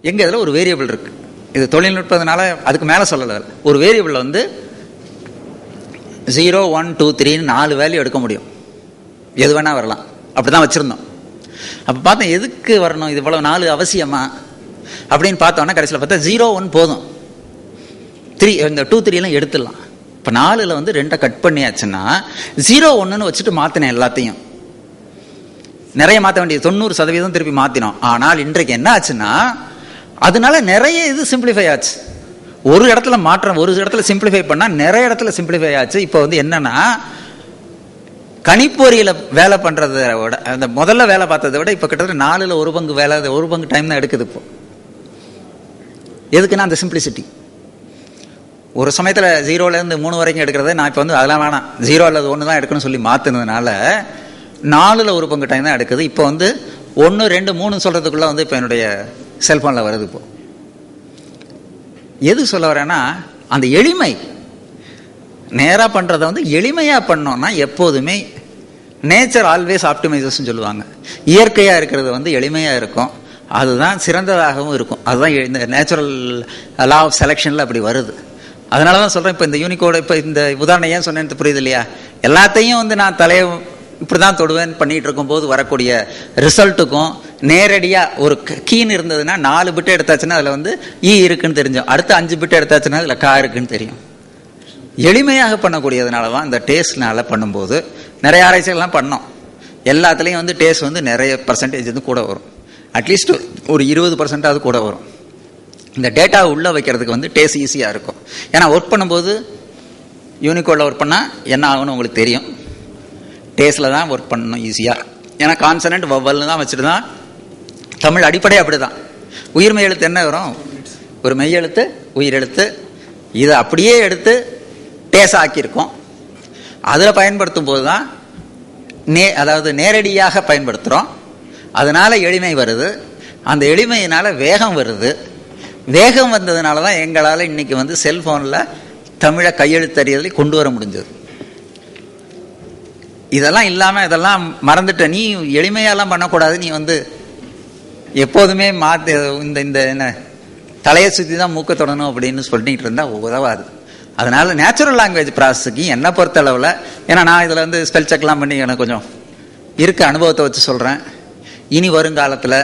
எங்கே இதில் ஒரு வேரியபிள் இருக்குது. இது தொழில்நுட்பத்தினால அதுக்கு மேலே சொல்லலை. ஒரு வேரியபிளில் வந்து 0, 1, 2, 3 4 வேல்யூ எடுக்க முடியும். எது வேணால் வரலாம். அப்படி தான் வச்சுருந்தோம். அப்போ பார்த்தோம் எதுக்கு வரணும், இது இவ்வளோ 4 அவசியமா அப்படின்னு பார்த்தோன்னா கடைசியில் பார்த்தா 0, 1 போதும். 3 இந்த 2, 3 எடுத்துடலாம். இப்போ 4ல் வந்து 2 கட் பண்ணியாச்சுன்னா 0, 1ன்னு வச்சுட்டு மாற்றினேன். எல்லாத்தையும் நிறைய மாற்ற வேண்டியது 90% திருப்பி மாற்றினோம். ஆனால் இன்றைக்கு என்ன ஆச்சுன்னா அதனால நிறைய இது சிம்பிளிஃபை ஆச்சு. ஒரு இடத்துல மாற்றம், ஒரு இடத்துல சிம்பிளிஃபை பண்ணால் நிறைய இடத்துல சிம்பிளிஃபை ஆச்சு. இப்போ வந்து என்னன்னா கணிப்பொறியில் வேலை பண்ணுறதை விட அந்த முதல்ல வேலை பார்த்ததை விட இப்போ கிட்டத்தட்ட 4ல் 1 பங்கு வேலை, 1 பங்கு டைம் தான் எடுக்குது. இப்போ எதுக்குன்னா அந்த சிம்பிளிசிட்டி. ஒரு சமயத்தில் 0லேருந்து 3 வரைக்கும் எடுக்கிறத நான் இப்போ வந்து அதெல்லாம் வேணாம், 0 அல்லது 1 தான் எடுக்கணும்னு சொல்லி மாற்றினதுனால 4ல் 1 பங்கு டைம் தான் எடுக்குது. இப்போ வந்து 1, 2, 3 சொல்கிறதுக்குள்ளே வந்து இப்போ என்னுடைய செல்ஃபோனில் வருது. இப்போ எது சொல்ல வரேன்னா அந்த எளிமை. நேராக பண்ணுறதை வந்து எளிமையாக பண்ணோன்னா எப்போதுமே நேச்சர் ஆல்வேஸ் ஆப்டிமைசஸ்ன்னு சொல்லுவாங்க. இயற்கையாக இருக்கிறது வந்து எளிமையாக இருக்கும், அதுதான் சிறந்ததாகவும் இருக்கும். அதுதான் இந்த நேச்சுரல் லா ஆஃப் செலெக்ஷனில் அப்படி வருது. அதனால தான் சொல்கிறேன். இப்போ இந்த யூனிகோட இப்போ இந்த உதாரணம் ஏன் சொன்னேன்னு புரியுது இல்லையா? எல்லாத்தையும் வந்து நான் தலையை இப்படி தான் தொடுவேன் பண்ணிகிட்டு இருக்கும்போது வரக்கூடிய ரிசல்ட்டுக்கும் நேரடியாக ஒரு கீன்னு இருந்ததுன்னா 4 பிட்டு எடுத்தாச்சுன்னா அதில் வந்து ஈ இருக்குன்னு தெரிஞ்சோம். அடுத்த 5 பிட்டு எடுத்தாச்சுன்னா அதில் கா இருக்குன்னு தெரியும். எளிமையாக பண்ணக்கூடியதுனால தான் இந்த டேஸ்ட்னால பண்ணும்போது நிறைய ஆராய்ச்சிகள்லாம் பண்ணோம். எல்லாத்துலேயும் வந்து டேஸ்ட் வந்து நிறைய பர்சன்டேஜ் வந்து கூட வரும். அட்லீஸ்ட் ஒரு 20% கூட வரும். இந்த டேட்டாவை உள்ளே வைக்கிறதுக்கு வந்து டேஸ்ட் ஈஸியாக இருக்கும். ஏன்னா ஒர்க் பண்ணும்போது யூனிகோடில் ஒர்க் பண்ணால் என்ன ஆகும்னு உங்களுக்கு தெரியும். டேஸ்டில் தான் ஒர்க் பண்ணணும் ஈஸியாக. ஏன்னா கான்சனன்ட் வவ்வல்னு தான் வச்சுட்டு தான் தமிழ் அடிப்படை அப்படி தான். உயிர்மெய் எழுத்து என்ன வரும்? ஒரு மெய் எழுத்து, உயிர் எழுத்து. இதை அப்படியே எடுத்து டேஸ் ஆக்கியிருக்கோம். அதில் பயன்படுத்தும் போது தான் அதாவது நேரடியாக பயன்படுத்துகிறோம். அதனால் எளிமை வருது. அந்த எளிமையினால் வேகம் வருது. வேகம் வந்ததுனால தான் எங்களால் இன்றைக்கி வந்து செல்ஃபோனில் தமிழை கையெழுத்தறியதை கொண்டு வர முடிஞ்சது. இதெல்லாம் இல்லாமல் இதெல்லாம் மறந்துட்ட நீ எளிமையாலாம் பண்ணக்கூடாது, நீ வந்து எப்போதுமே இந்த என்ன தலையை சுற்றி தான் மூக்க தொடணும் அப்படின்னு சொல்லிட்டு இருந்தால் உதவாது. அதனால் நேச்சுரல் லாங்குவேஜ் ப்ராசஸுக்கு என்னை பொறுத்தளவில், ஏன்னா நான் இதில் வந்து ஸ்பெல் செக்லாம் பண்ணி எனக்கு கொஞ்சம் இருக்க அனுபவத்தை வச்சு சொல்கிறேன். இனி வருங்காலத்தில்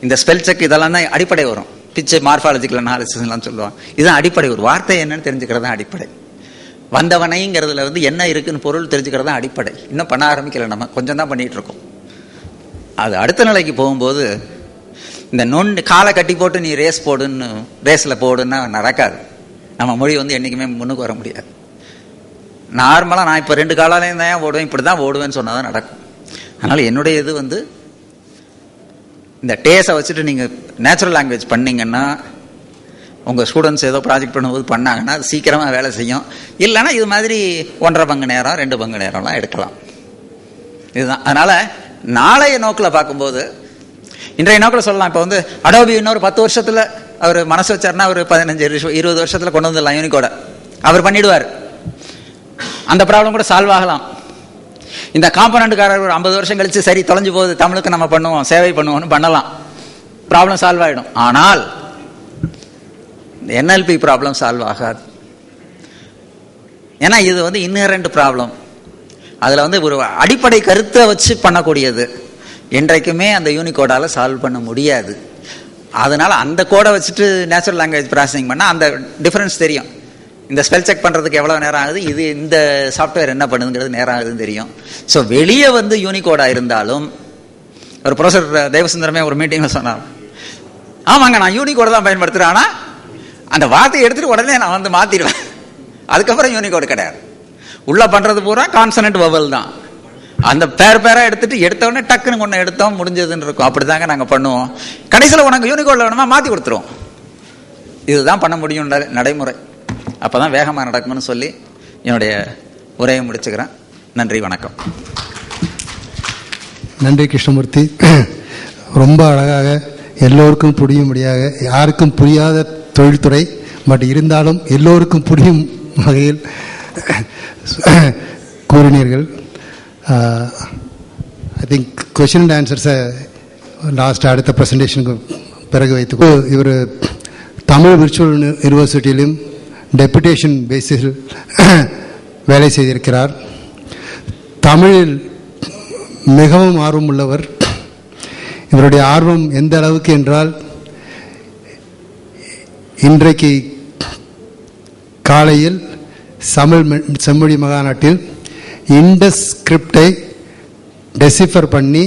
இந்த ஸ்பெல் செக் இதெல்லாம் தான் அடிப்படை வரும். பிச்சு மார்ஃபாலஜிக்கல் அனாலிசிஸ்லாம் சொல்லுவாங்க. இதுதான் அடிப்படை. ஒரு வார்த்தை என்னன்னு தெரிஞ்சுக்கிறது தான் அடிப்படை. வந்தவனைங்கிறதுல வந்து என்ன இருக்குன்னு பொருள் தெரிஞ்சுக்கிறது தான் அடிப்படை. இன்னும் பண்ண ஆரம்பிக்கலை, நம்ம கொஞ்சம் தான் பண்ணிகிட்டு இருக்கோம். அது அடுத்த நிலைக்கு போகும்போது இந்த காலை கட்டி போட்டு நீ ரேஸ் போடுன்னு ரேஸில் போடுன்னா நடக்காது. நம்ம மொழி வந்து என்றைக்குமே முன்னுக்கு வர முடியாது. நார்மலாக நான் இப்போ 2 காலாலையும் தான் ஓடுவேன், இப்படி தான் ஓடுவேன்னு சொன்னால் தான் நடக்கும். அதனால் என்னுடைய இது வந்து இந்த டேஸை வச்சுட்டு நீங்கள் நேச்சுரல் லாங்குவேஜ் பண்ணிங்கன்னா உங்கள் ஸ்டூடெண்ட்ஸ் ஏதோ ப்ராஜெக்ட் பண்ணும்போது பண்ணாங்கன்னா அது சீக்கிரமாக வேலை செய்யும். இல்லைன்னா இது மாதிரி 1.5 பங்கு நேரம் 2 பங்கு நேரம்லாம் எடுக்கலாம். இதுதான். அதனால் நாளைய நோக்கில் பார்க்கும்போது இன்றைய நோக்கில் சொல்லலாம். இப்போ வந்து அடோபி இன்னொரு 10 வருஷத்தில் அவர் மனசு வச்சார்னா ஒரு 15-20 வருஷத்தில் கொண்டு வந்துடலாம் யூனிகோட. அவர் பண்ணிடுவார். அந்த ப்ராப்ளம் கூட சால்வ் ஆகலாம். இந்த காம்பனண்ட்டுக்காரர் ஒரு 50 வருஷம் கழிச்சு சரி தொலைஞ்சு போகுது, தமிழுக்கு நம்ம பண்ணுவோம், சேவை பண்ணுவோம்னு பண்ணலாம், ப்ராப்ளம் சால்வ் ஆகிடும். ஆனால் NLP ப்ராப்ளம் சால்வ் ஆகாது. ஏன்னா இது வந்து இன்ஹரண்ட் ப்ராப்ளம். அதில் வந்து ஒரு அடிப்படை கருத்தை வச்சு பண்ணக்கூடியது. என்றைக்குமே அந்த யூனிகோடால் சால்வ் பண்ண முடியாது. அதனால் அந்த கோடை வச்சுட்டு நேச்சுரல் லாங்குவேஜ் ப்ராசஸிங் பண்ணால் அந்த டிஃப்ரென்ஸ் தெரியும். இந்த ஸ்பெல் செக் பண்ணுறதுக்கு எவ்வளோ நேரம் ஆகுது, இது இந்த சாஃப்ட்வேர் என்ன பண்ணுதுங்கிறது நேரம் ஆகுதுன்னு தெரியும். ஸோ வெளியே வந்து யூனிகோடாக இருந்தாலும் ஒரு ப்ரொஃபஸர் தேவசுந்தரமே ஒரு மீட்டிங்கில் சொன்னார், ஆமாங்க நான் யூனிகோடை தான் பயன்படுத்துகிறேன், ஆனால் அந்த வார்த்தையை எடுத்துகிட்டு உடனே நான் வந்து மாற்றிடுவேன். அதுக்கப்புறம் யூனிகோடு கிடையாது. உள்ளே பண்ணுறது பூரா கான்சனன்ட் வவல் தான். அந்த பேராக எடுத்தோடனே டக்குன்னு ஒன்று எடுத்தோம் முடிஞ்சதுன்னு இருக்கும். அப்படி தாங்க நாங்கள் பண்ணுவோம். கடைசியில் உனக்கு யூனிகோடில் வேணுமா மாற்றி கொடுத்துருவோம். இதுதான் பண்ண முடியும் நடைமுறை. அப்போ தான் வேகமாக நடக்கும்னு சொல்லி என்னுடைய உரையை முடிச்சுக்கிறேன். நன்றி, வணக்கம். நன்றி கிருஷ்ணமூர்த்தி. ரொம்ப அழகாக எல்லோருக்கும் புரியும்படியாக, யாருக்கும் புரியாத தொழில்துறை பட் இருந்தாலும் எல்லோருக்கும் புரியும் வகையில் கூறினீர்கள். ஐ திங்க் கொஷின் அண்ட் ஆன்சர்ஸை லாஸ்ட் அடுத்த ப்ரெசன்டேஷனுக்கு பிறகு வைத்து இவர் தமிழ் விர்ச்சுவல் யூனிவர்சிட்டியிலும் டெபுடேஷன் பேசிஸில் வேலை செய்திருக்கிறார். தமிழில் மிகவும் ஆர்வம் உள்ளவர். இவருடைய ஆர்வம் எந்த அளவுக்கு என்றால், இன்றைக்கு காலையில் செம்மொழி மகாநாட்டில் இண்டஸ் ஸ்கிரிப்டை டெசிஃபர் பண்ணி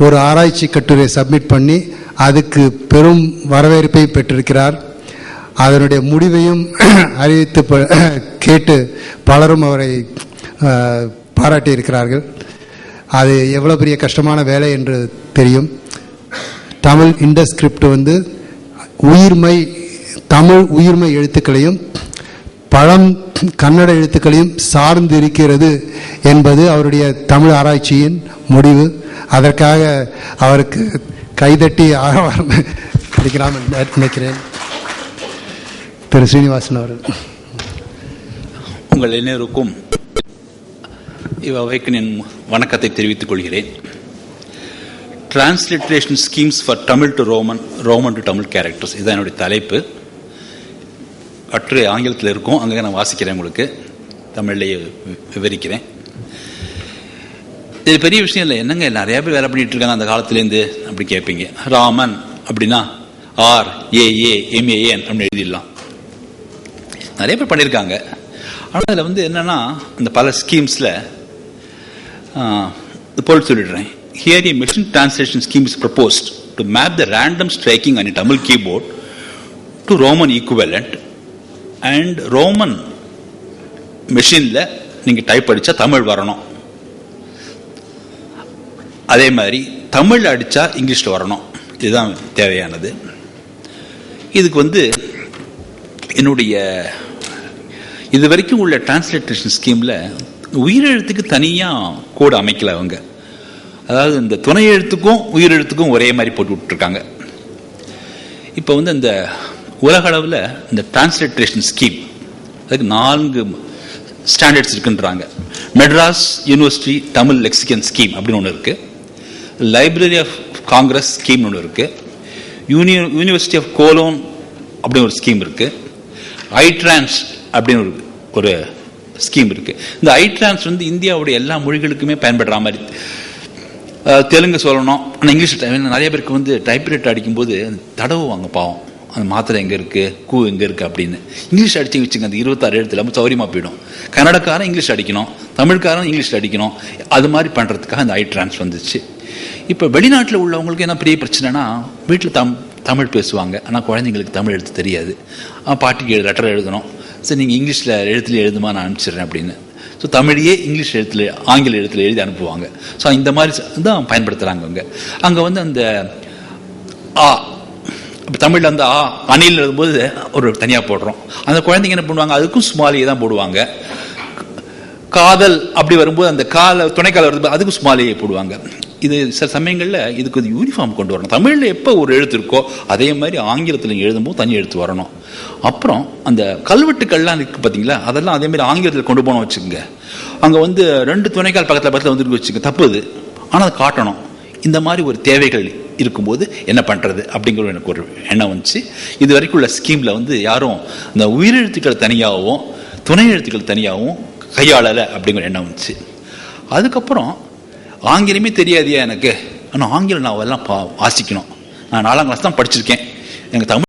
ஒரு ஆராய்ச்சி கட்டுரை சப்மிட் பண்ணி அதுக்கு பெரும் வரவேற்பை பெற்றிருக்கிறார். அதனுடைய முடிவையும் அறிவித்து கேட்டு பலரும் அவரை பாராட்டியிருக்கிறார்கள். அது எவ்வளோ பெரிய கஷ்டமான வேலை என்று தெரியும். தமிழ் இண்டஸ் ஸ்கிரிப்ட் உயிர்மை, தமிழ் உயிர்மை எழுத்துக்களையும் பழம் கன்னட எழுத்துக்களையும் சார்ந்து இருக்கிறது என்பது அவருடைய தமிழ் ஆராய்ச்சியின் முடிவு. அதற்காக அவருக்கு கைதட்டி ஆரவாரம் அளிக்கலாம் நினைக்கிறேன். திரு ஸ்ரீனிவாசன் அவர்கள். உங்கள் எல்லோருக்கும் இவ்வைக்கு என் வணக்கத்தை தெரிவித்துக் கொள்கிறேன். Transliteration schemes for Tamil to Roman, Roman to Tamil characters, இதுதான் என்னுடைய தலைப்பு. கட்டுரை ஆங்கிலத்தில் இருக்கும், அங்கே நான் வாசிக்கிறேன், உங்களுக்கு தமிழ்லேயே விவரிக்கிறேன். இது பெரிய விஷயம் இல்லை. என்னங்க நிறைய பேர் வேலை பண்ணிட்டு இருக்காங்க அந்த காலத்துலேருந்து அப்படி கேட்பீங்க. ராமன் அப்படின்னா RAAMAN அப்படின்னு எழுதிடலாம். நிறைய பேர் பண்ணியிருக்காங்க. ஆனால் அதில் என்னன்னா, இந்த பல ஸ்கீம்ஸில் பொருள் சொல்லிடுறேன். Here a machine translation scheme is proposed to map the random striking on a Tamil keyboard to Roman equivalent, and Roman மெஷினில் நீங்கள் டைப் அடித்தா தமிழ் வரணும். அதே மாதிரி தமிழ் அடித்தா இங்கிலீஷில் வரணும். இதுதான் தேவையானது. இதுக்கு என்னுடைய இது வரைக்கும் உள்ள டிரான்ஸ்லேட்டேஷன் ஸ்கீமில் உயிரெழுத்துக்கு தனியாக கோடு அமைக்கல அவங்க. அதாவது இந்த துணை எழுத்துக்கும் உயிரெழுத்துக்கும் ஒரே மாதிரி போட்டு விட்டுருக்காங்க. இப்போ இந்த உலக அளவில் இந்த டிரான்ஸ்லேட்டேஷன் ஸ்கீம் அதுக்கு 4 ஸ்டாண்டர்ட்ஸ் இருக்குன்றாங்க. Madras university Tamil lexicon scheme அப்படின்னு ஒன்று இருக்குது. லைப்ரரி ஆஃப் காங்கிரஸ் ஸ்கீம்னு ஒன்று இருக்குது. யூனிவர்சிட்டி ஆஃப் கோலோன் அப்படின்னு ஒரு ஸ்கீம் இருக்குது. ஐட்ரான்ஸ் அப்படின்னு ஒரு ஸ்கீம் இருக்குது. இந்த ஐட்ரான்ஸ் இந்தியாவுடைய எல்லா மொழிகளுக்குமே பயன்படுற மாதிரி. தெலுங்கு சொல்லணும், ஆனால் இங்கிலீஷ் நிறைய பேருக்கு டைப்ரைட்டர் அடிக்கும்போது தடவுவாங்க பாவம். அந்த மாத்திரை எங்கே இருக்குது, கூ எங்கே இருக்குது அப்படின்னு. இங்கிலீஷ் அடிச்சு வச்சுங்க, அந்த 26 எழுத்துல சௌரியமாக போயிடும். கன்னடக்காரன் இங்கிலீஷ் அடிக்கணும், தமிழ்காரன் இங்கிலீஷ் அடிக்கணும். அது மாதிரி பண்ணுறதுக்காக இந்த ஐட்ரான்ஸ் வந்துச்சு. இப்போ வெளிநாட்டில் உள்ளவங்களுக்கு என்ன பெரிய பிரச்சனைனா, வீட்டில் தமிழ் பேசுவாங்க, ஆனால் குழந்தைங்களுக்கு தமிழ் எழுத்து தெரியாது. பாட்டிக்கு லெட்டர் எழுதணும், சரி நீங்கள் இங்கிலீஷில் எழுத்துல எழுதுமா, நான் அனுப்பிச்சிடுறேன் அப்படின்னு. ஸோ தமிழையே இங்கிலீஷ் எழுத்துல ஆங்கில எழுத்துல எழுதி அனுப்புவாங்க. ஸோ இந்த மாதிரி தான் பயன்படுத்துகிறாங்க அவங்க. அங்கே அந்த ஆ தமிழில் அந்த அணில் எழுதும்போது ஒரு தனியாக போடுறோம். அந்த குழந்தைங்க என்ன பண்ணுவாங்க, அதுக்கும் ஸ்மாலியை தான் போடுவாங்க. காதல் அப்படி வரும்போது அந்த துணைக்கால வரும்போது அதுக்கும் ஸ்மாலியை போடுவாங்க. இது சில சமயங்களில் இதுக்கு யூனிஃபார்ம் கொண்டு வரணும். தமிழில் எப்போ ஒரு எழுத்து இருக்கோ அதே மாதிரி ஆங்கிலத்தில் எழுதும்போது தனி எழுத்து வரணும். அப்புறம் அந்த கல்வெட்டுக்கள்லாம் இருக்குது பார்த்தீங்களா, அதெல்லாம் அதே மாதிரி ஆங்கிலத்தில் கொண்டு போனோம் வச்சுக்கோங்க. அங்கே 2 துணைக்கால் பக்கத்தில் வச்சுக்க தப்புது, ஆனால் அதை காட்டணும். இந்த மாதிரி ஒரு தேவைகள் இருக்கும்போது என்ன பண்ணுறது அப்படிங்கிற எனக்கு ஒரு எண்ணம் வந்துச்சு. இது வரைக்கும் உள்ள ஸ்கீமில் யாரும் இந்த உயிரெழுத்துக்கள் தனியாகவும் துணை எழுத்துக்கள் தனியாகவும் கையாளலை அப்படிங்கிற எண்ணம் வந்துச்சு. அதுக்கப்புறம் ஆங்கிலமே தெரியாதியா எனக்கு, ஆனால் ஆங்கிலம் நான் அதெல்லாம் வாசிக்கணும். நான் 4ஆம் கிளாஸ் தான் படிச்சிருக்கேன். எனக்கு தமிழ்